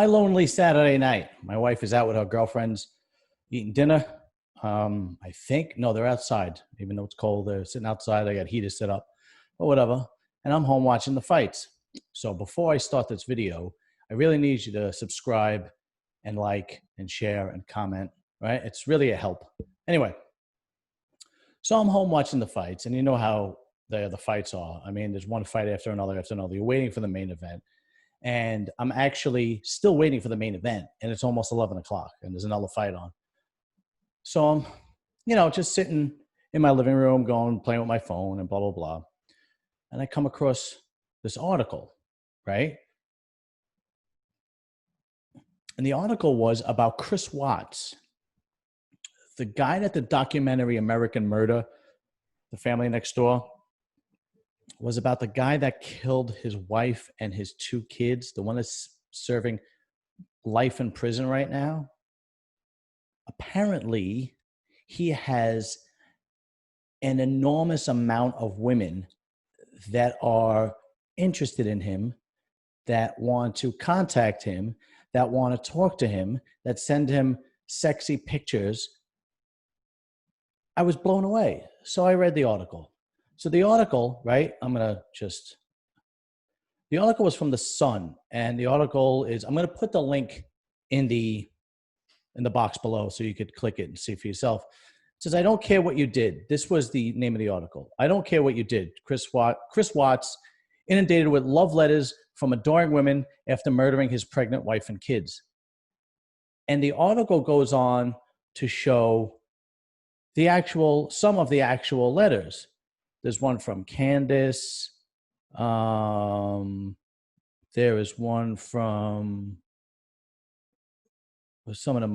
My lonely Saturday night. My wife is out with her girlfriends eating dinner. I think, no, they're outside. Even though it's cold, they're sitting outside. I got heaters set up or whatever. And I'm home watching the fights. So before I start this video, I really need you to subscribe and like and share and comment, right? It's really a help. Anyway, so I'm home watching the fights, and you know how the fights are. I mean, there's one fight after another after another. You're waiting for the main event. And I'm actually still waiting for the main event, and it's almost 11 o'clock, and there's another fight on. So I'm, just sitting in my living room, playing with my phone and blah, blah, blah. And I come across this article, right? And the article was about Chris Watts, the guy that the documentary American Murder, The Family Next Door, was about the guy that killed his wife and his two kids, the one that's serving life in prison right now. Apparently, he has an enormous amount of women that are interested in him, that want to contact him, that want to talk to him, that send him sexy pictures. I was blown away. So I read the article. So the article, right, the article was from The Sun, and the article is, I'm going to put the link in the box below so you could click it and see for yourself. It says, I don't care what you did. This was the name of the article. I don't care what you did. Chris Watts inundated with love letters from adoring women after murdering his pregnant wife and kids. And the article goes on to show some of the actual letters. There's one from Candace. There is one from, some of them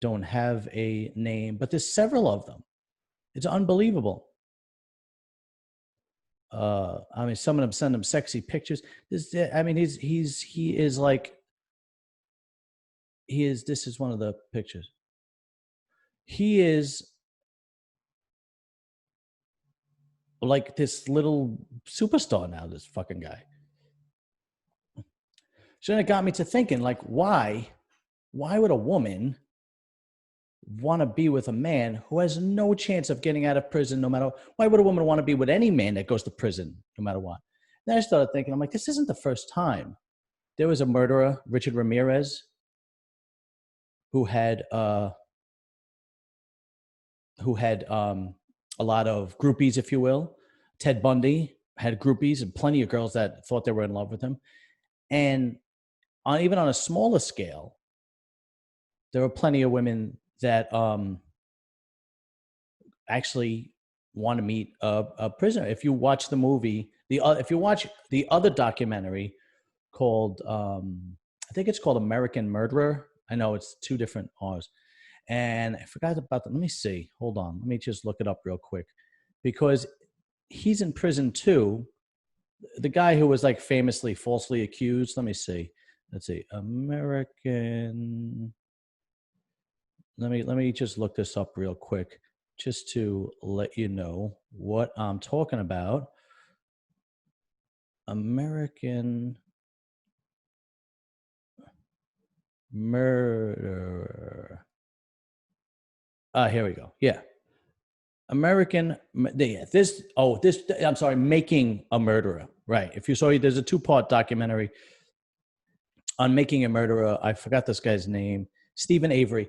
don't have a name, but there's several of them. It's unbelievable. Some of them send him sexy pictures. This is one of the pictures. He is like this little superstar now, this fucking guy. So then it got me to thinking, like, why would a woman want to be with a man who has no chance of getting out of prison no matter, why would a woman want to be with any man that goes to prison no matter what? Then I started thinking, I'm like, this isn't the first time. There was a murderer, Richard Ramirez, who had a lot of groupies, if you will. Ted Bundy had groupies and plenty of girls that thought they were in love with him. And even on a smaller scale, there were plenty of women that actually want to meet a prisoner. If you watch the movie, if you watch the other documentary called, I think it's called American Murderer. I know it's two different R's. And I forgot about that. Let me see. Hold on. Let me just look it up real quick. Because he's in prison too. The guy who was like famously falsely accused. Let me see. Let's see. American. Let me just look this up real quick, just to let you know what I'm talking about. American Murderer. Here we go. Yeah. Making a Murderer. Right. If you saw, there's a 2-part documentary on Making a Murderer. I forgot this guy's name, Stephen Avery.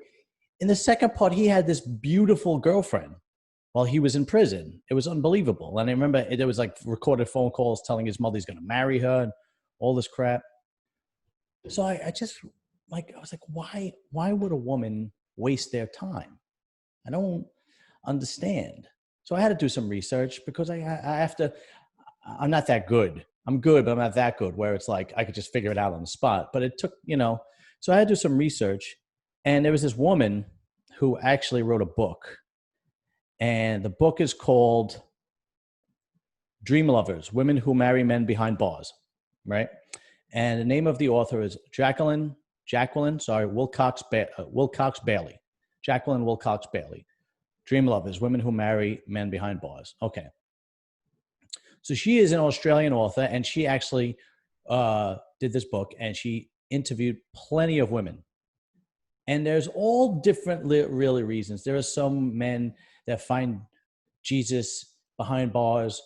In the second part, he had this beautiful girlfriend while he was in prison. It was unbelievable. And I remember there was like recorded phone calls telling his mother he's going to marry her and all this crap. So I was like, why would a woman waste their time? I don't understand. So I had to do some research because I have to, I'm not that good. I'm good, but I'm not that good where it's like I could just figure it out on the spot. But it took, so I had to do some research. And there was this woman who actually wrote a book. And the book is called Dream Lovers, Women Who Marry Men Behind Bars, right? And the name of the author is Jacqueline Wilcox Bailey. Jacqueline Wilcox Bailey. Dream Lovers, Women Who Marry Men Behind Bars. Okay. So she is an Australian author, and she actually did this book, and she interviewed plenty of women, and there's all different really reasons. There are some men that find Jesus behind bars,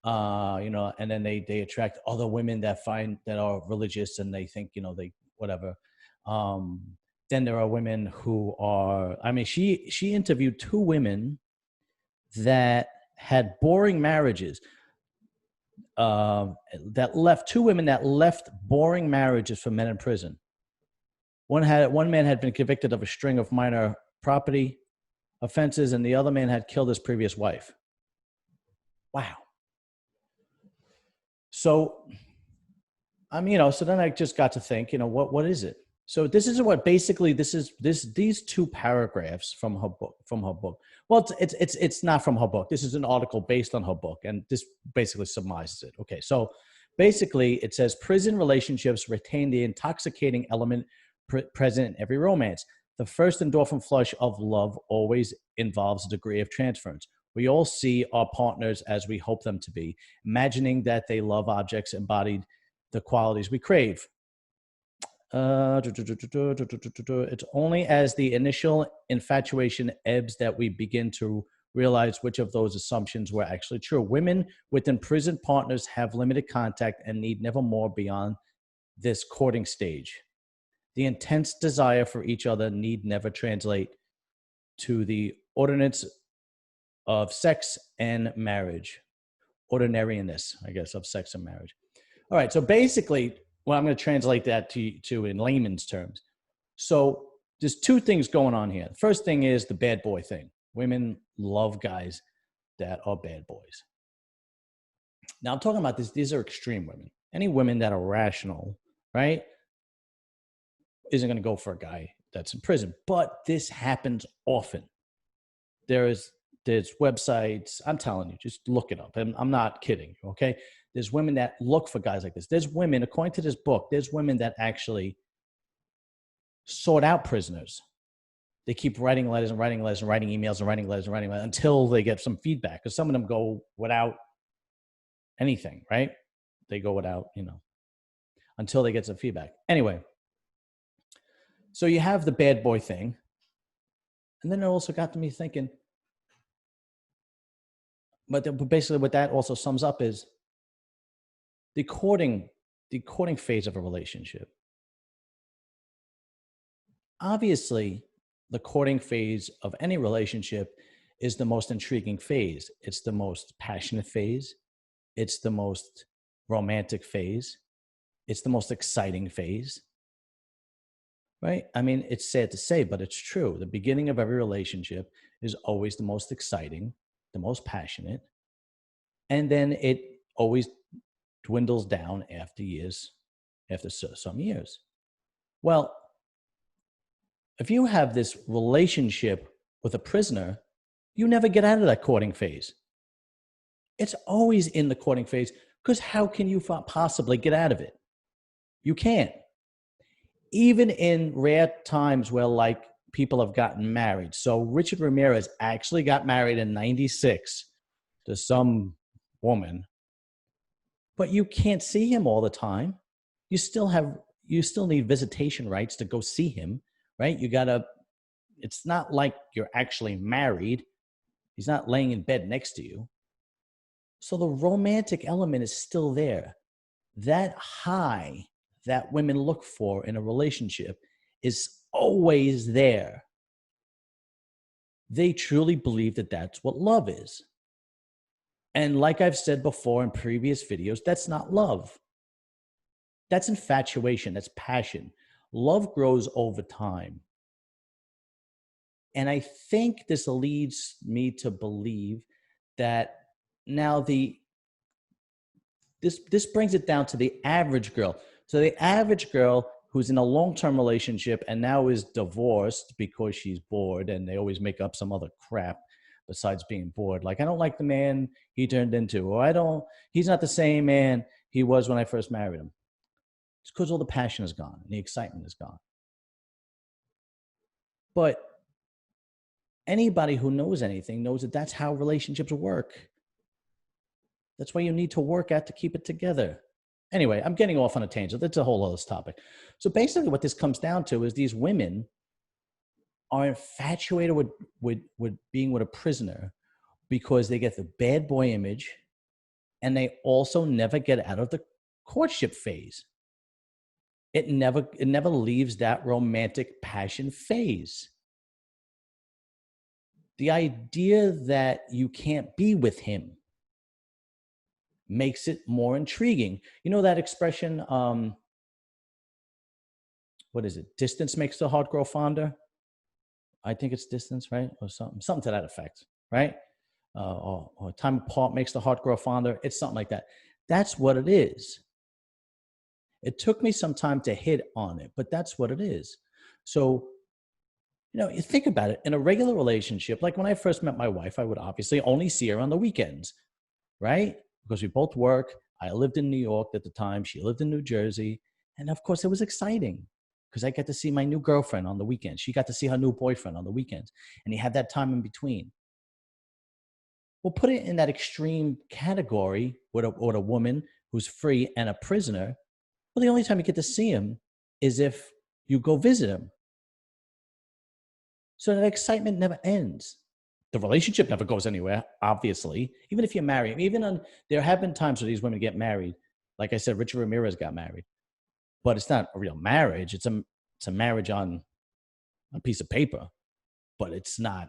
and then they attract other women that are religious, and they think, they whatever. Um, then there are women who are. I mean, she interviewed two women that had boring marriages. Two women that left boring marriages for men in prison. One man had been convicted of a string of minor property offenses, and the other man had killed his previous wife. Wow. So, so then I just got to think, what is it? So this is what basically these two paragraphs from her book. Well, it's not from her book. This is an article based on her book, and this basically summarizes it. Okay, so basically it says prison relationships retain the intoxicating element present in every romance. The first endorphin flush of love always involves a degree of transference. We all see our partners as we hope them to be, imagining that they love objects embodied the qualities we crave. It's only as the initial infatuation ebbs that we begin to realize which of those assumptions were actually true. Women with imprisoned partners have limited contact and need never more beyond this courting stage. The intense desire for each other need never translate to the ordinariness of sex and marriage. Ordinariness, I guess, of sex and marriage. All right, so basically, well, I'm going to translate that to in layman's terms. So there's two things going on here. The first thing is the bad boy thing. Women love guys that are bad boys. Now I'm talking about this. These are extreme women. Any women that are rational, right, isn't going to go for a guy that's in prison. But this happens often. There's websites. I'm telling you, just look it up. I'm not kidding. Okay. There's women that look for guys like this. There's women, according to this book, there's women that actually sort out prisoners. They keep writing letters and writing letters and writing emails and writing letters and writing letters until they get some feedback. Because some of them go without anything, right? They go without, until they get some feedback. Anyway, so you have the bad boy thing. And then it also got to me thinking, but basically what that also sums up is the courting phase of a relationship. Obviously, the courting phase of any relationship is the most intriguing phase. It's the most passionate phase. It's the most romantic phase. It's the most exciting phase. Right? I mean, it's sad to say, but it's true. The beginning of every relationship is always the most exciting, the most passionate. And then it always dwindles down after some years. Well, if you have this relationship with a prisoner, you never get out of that courting phase. It's always in the courting phase, because how can you possibly get out of it? You can't. Even in rare times where like people have gotten married. So Richard Ramirez actually got married in 96 to some woman, but you can't see him all the time. You still need visitation rights to go see him, right? It's not like you're actually married. He's not laying in bed next to you. So the romantic element is still there. That high that women look for in a relationship is always there. They truly believe that that's what love is. And like I've said before in previous videos, that's not love. That's infatuation. That's passion. Love grows over time. And I think this leads me to believe that now this brings it down to the average girl. So the average girl who's in a long-term relationship and now is divorced because she's bored, and they always make up some other crap besides being bored. Like, I don't like the man he turned into, or he's not the same man he was when I first married him. It's because all the passion is gone and the excitement is gone. But anybody who knows anything knows that that's how relationships work. That's why you need to work at to keep it together. Anyway, I'm getting off on a tangent. That's a whole other topic. So basically what this comes down to is these women are infatuated with being with a prisoner because they get the bad boy image, and they also never get out of the courtship phase. It never leaves that romantic passion phase. The idea that you can't be with him makes it more intriguing. You know that expression, what is it? Distance makes the heart grow fonder. I think it's distance, right? Or something to that effect, right? Or time apart makes the heart grow fonder. It's something like that. That's what it is. It took me some time to hit on it, but that's what it is. So, you think about it. In a regular relationship, like when I first met my wife, I would obviously only see her on the weekends, right? Because we both work. I lived in New York at the time. She lived in New Jersey. And of course, it was exciting because I got to see my new girlfriend on the weekends. She got to see her new boyfriend on the weekends. And you have that time in between. We'll put it in that extreme category with a woman who's free and a prisoner. Well, the only time you get to see him is if you go visit him. So that excitement never ends. The relationship never goes anywhere, obviously. Even if you're married, there have been times where these women get married. Like I said, Richard Ramirez got married, but it's not a real marriage. It's a marriage on a piece of paper, but it's not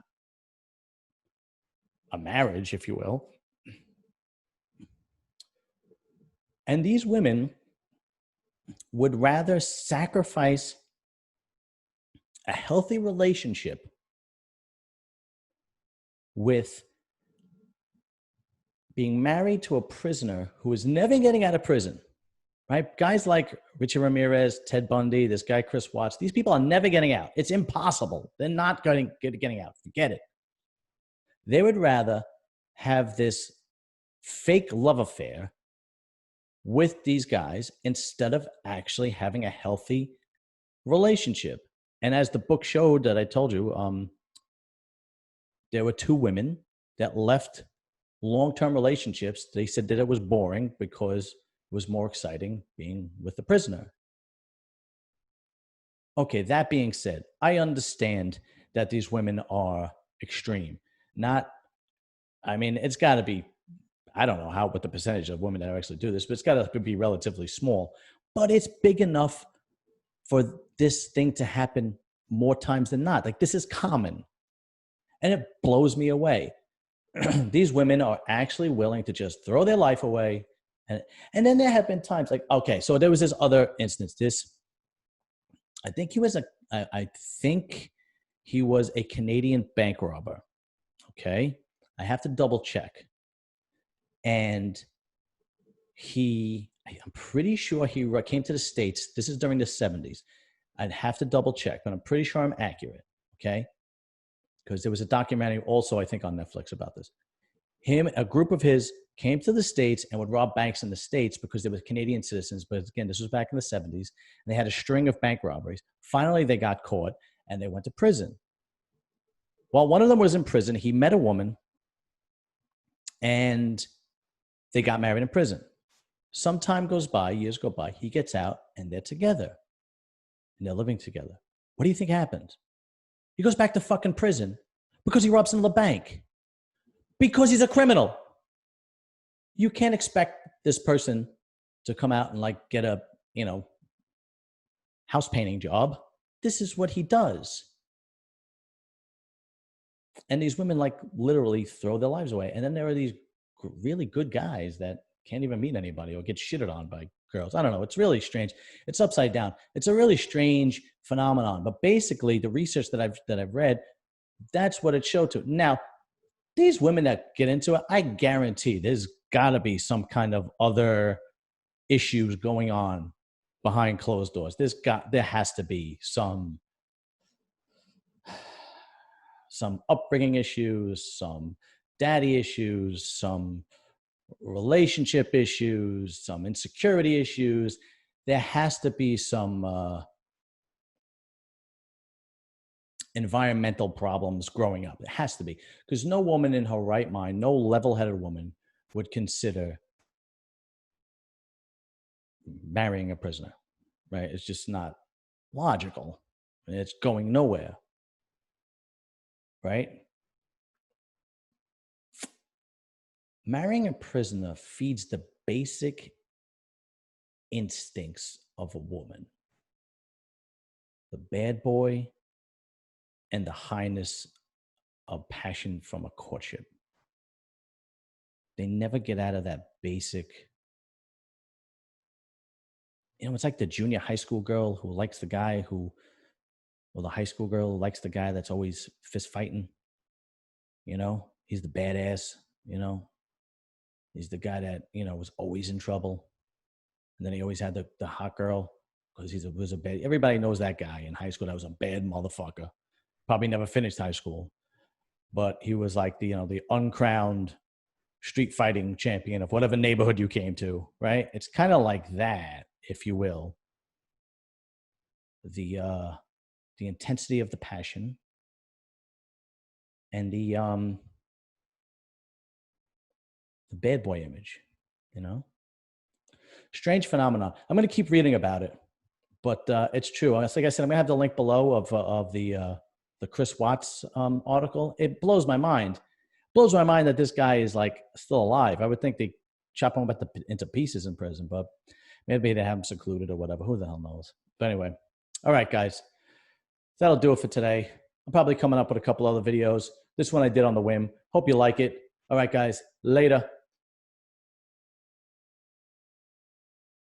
a marriage, if you will. And these women would rather sacrifice a healthy relationship with being married to a prisoner who is never getting out of prison, right? Guys like Richard Ramirez, Ted Bundy, this guy, Chris Watts, these people are never getting out. It's impossible. They're not getting out. Forget it. They would rather have this fake love affair with these guys instead of actually having a healthy relationship. And as the book showed that I told you, there were two women that left long-term relationships. They said that it was boring because it was more exciting being with the prisoner. Okay, that being said, I understand that these women are extreme. It's got to be, I don't know what the percentage of women that actually do this, but it's got to be relatively small. But it's big enough for this thing to happen more times than not. Like, this is common. And it blows me away. These women are actually willing to just throw their life away. And then there have been times like, okay, so there was this other instance. I think he was a Canadian bank robber. Okay. I have to double check. And I'm pretty sure he came to the States. This is during the 70s. I'd have to double check, but I'm pretty sure I'm accurate. Okay. Because there was a documentary also, I think, on Netflix about this. A group of his came to the States and would rob banks in the States because they were Canadian citizens. But again, this was back in the 70s. And they had a string of bank robberies. Finally, they got caught and they went to prison. While one of them was in prison, he met a woman and they got married in prison. Some time goes by, years go by, he gets out and they're together. And they're living together. What do you think happened? He goes back to fucking prison because he robs another bank. Because he's a criminal. You can't expect this person to come out and get a, house painting job. This is what he does. And these women literally throw their lives away. And then there are these really good guys that can't even meet anybody or get shitted on by girls. I don't know. It's really strange. It's upside down. It's a really strange phenomenon. But basically, the research that I've read, that's what it showed to. Now, these women that get into it, I guarantee there's got to be some kind of other issues going on behind closed doors. There has to be some upbringing issues, some daddy issues, some relationship issues, some insecurity issues. There has to be some environmental problems growing up. It has to be, because no woman in her right mind, no level-headed woman would consider marrying a prisoner, right? It's just not logical. It's going nowhere, right? Marrying a prisoner feeds the basic instincts of a woman, the bad boy and the highness of passion from a courtship. They never get out of that basic, it's like the junior high school girl who likes the guy who, or the high school girl who likes the guy that's always fist fighting, he's the badass, he's the guy that, was always in trouble. And then he always had the hot girl because was a bad, everybody knows that guy in high school that was a bad motherfucker. Probably never finished high school, but he was like the uncrowned street fighting champion of whatever neighborhood you came to, right? It's kind of like that, if you will. The intensity of the passion and the bad boy image, Strange phenomenon. I'm going to keep reading about it, but it's true. Like I said, I'm going to have the link below of the Chris Watts article. It blows my mind. Blows my mind that this guy is like still alive. I would think they chop him into pieces in prison, but maybe they have him secluded or whatever. Who the hell knows? But anyway, all right, guys, that'll do it for today. I'm probably coming up with a couple other videos. This one I did on the whim. Hope you like it. All right, guys, later.